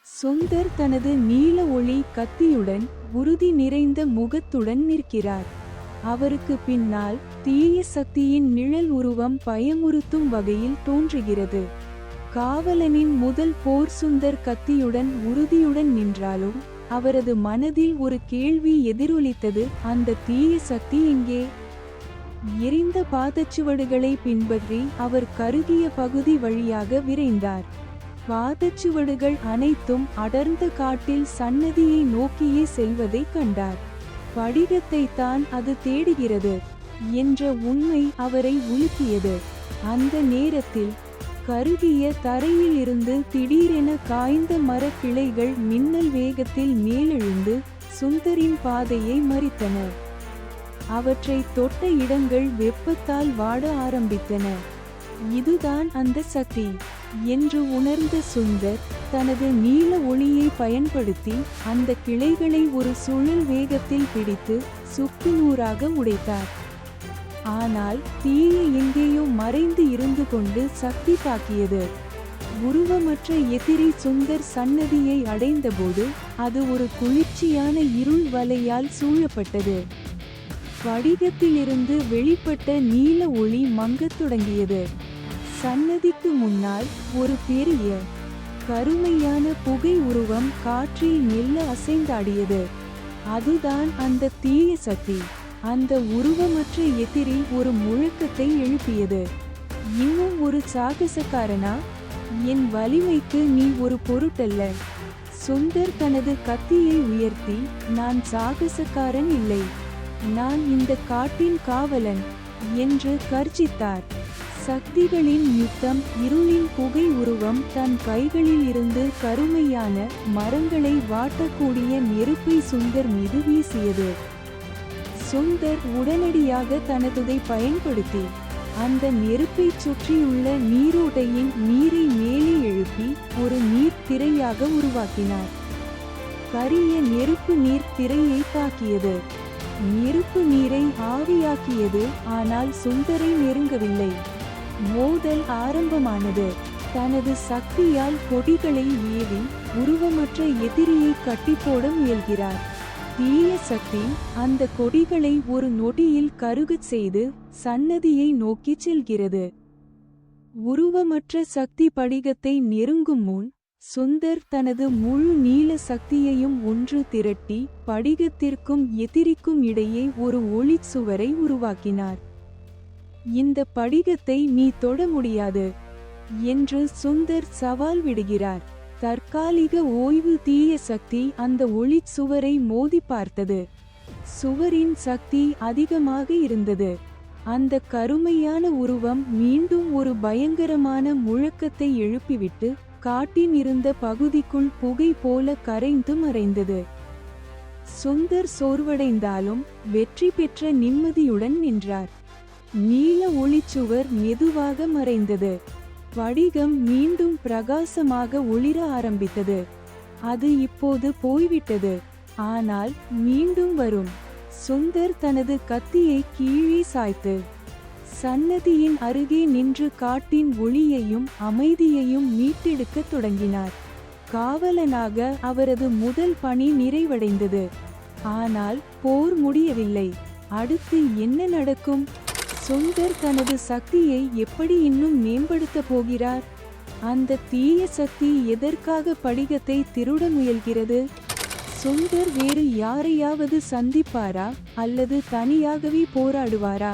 சுந்தர் தனது நீல ஒளி கத்தியுடன் உறுதி நிறைந்த முகத்துடன் நிற்கிறார். அவருக்கு பின்னால் தீய சக்தியின் நிழல் உருவம் பயமுறுத்தும் வகையில் தோன்றுகிறது. காவலனின் முதல் போர் சுந்தர் கத்தியுடன் உறுதியுடன் நின்றாலும் அவரது மனதில் ஒரு கேள்வி எதிரொலித்தது. அந்த தீய சக்தி எங்கே? எரிந்த பாதச்சுவடுகளை பின்பற்றி அவர் கருகிய பகுதி வழியாக விரைந்தார். பாதச்சுவடுகள் அனைத்தும் அடர்ந்த காட்டில் சன்னதியை நோக்கியே செல்வதை கண்டார். படிகத்தை தான் அது தேடுகிறது என்ற உண்மை அவரை உலுக்கியது. அந்த நேரத்தில் கருகிய தரையில் இருந்து திடீரென காய்ந்த மரக் கிளைகள் மின்னல் வேகத்தில் மேலெழுந்து சுந்தரின் பாதையை மறித்தன. அவற்றை தொட்ட இடங்கள் வெப்பத்தால் வாட ஆரம்பித்தன. இதுதான் அந்த சக்தி என்று உணர்ந்த சுந்தர் தனது நீல ஒளியை பயன்படுத்தி அந்த கிளைகளை ஒரு சுழல் வேகத்தில் பிடித்து சுக்குநூறாக உடைத்தார். ஆனால் தீய எங்கேயோ மறைந்து இருந்து கொண்டு சக்தி தாக்கியது. உருவமற்ற எதிரி சுந்தர் சன்னதியை அடைந்தபோது அது ஒரு குளிர்ச்சியான இருள் வலையால் சூழப்பட்டது. படிகத்திலிருந்து வெளிப்பட்ட நீல ஒளி மங்கத் தொடங்கியது. சன்னதிக்கு முன்னால் ஒரு பெரிய கருமையான புகை உருவம் காற்றில் மெல்ல அசைந்தாடியது. அதுதான் அந்த தீய சக்தி. அந்த உருவமற்ற எதிரி ஒரு முழக்கத்தை எழுப்பியது. இன்னும் ஒரு சாகசக்காரனா? என் வலிமைக்கு நீ ஒரு பொருட்டல்ல. சுந்தர் தனது கத்தியை உயர்த்தி, நான் சாகசக்காரன் இல்லை, நான் இந்த காட்டின் காவலன் என்று கர்ஜித்தார். சக்திகளின் யுத்தம். இருளின் புகை உருவம் தன் கைகளில் இருந்து கருமையான மரங்களை வாட்டக்கூடிய நெருப்பை சுந்தர் மீது வீசியது. சுந்தர் உடனடியாக தனதுதை பயன்படுத்தி அந்த நெருப்பைச் சுற்றியுள்ள நீரோடையின் நீரை மேலே எழுப்பி ஒரு நீர் திரையாக உருவாக்கினார். கரிய நெருப்பு நீர் திரையை தாக்கியது. நெருப்பு நீரை ஆவியாக்கியது. ஆனால் சுந்தரை நெருங்கவில்லை. மோதல் ஆரம்பமானது. தனது சக்தியால் கொடிகளை ஏவி உருவமற்ற எதிரியை கட்டிப்போட முயல்கிறார். தீய சக்தி அந்த கொடிகளை ஒரு நொடியில் கருகச் செய்து சன்னதியை நோக்கிச் செல்கிறது. உருவமற்ற சக்தி படிகத்தை நெருங்கும் முன் சுந்தர் தனது முழு நீல சக்தியையும் ஒன்று திரட்டி படிகத்திற்கும் எதிரிக்கும் இடையே ஒரு ஒளிச் சுவரை உருவாக்கினார். இந்த படிகத்தை நீ தொட முடியாது என்று சுந்தர் சவால் விடுகிறார். தற்காலிக ஓய்வு. தீய சக்தி அந்த ஒளிச் சுவரை மோதி பார்த்தது. சுவரின் சக்தி அதிகமாக இருந்தது. அந்த கருமையான உருவம் மீண்டும் ஒரு பயங்கரமான முழக்கத்தை எழுப்பிவிட்டு காட்டின் இருந்த பகுதிக்குள் புகை போல கரைந்து மறைந்தது. சுந்தர் சோர்வடைந்தாலும் வெற்றி பெற்ற நிம்மதியுடன் நின்றார். நீல ஒளிச்சுவர் மெதுவாக மறைந்தது. படிகம் மீண்டும் பிரகாசமாக ஒளிர ஆரம்பித்தது. அது இப்போது போய்விட்டது, ஆனால் மீண்டும் வரும். சுந்தர் தனது கத்தியை கீழே சாய்த்து சன்னதியின் அருகே நின்று காட்டின் ஒளியையும் அமைதியையும் மீட்டெடுக்கத் தொடங்கினார். காவலனாக அவரது முதல் பணி நிறைவடைந்தது. ஆனால் போர் முடியவில்லை. அடுத்து என்ன நடக்கும்? சுந்தர் தனது சக்தியை எப்படி இன்னும் மேம்படுத்தப் போகிறார்? அந்த தீய சக்தி எதற்காக படிகத்தை திருட முயல்கிறது? சுந்தர் வேறு யாரையாவது சந்திப்பாரா அல்லது தனியாகவே போராடுவாரா?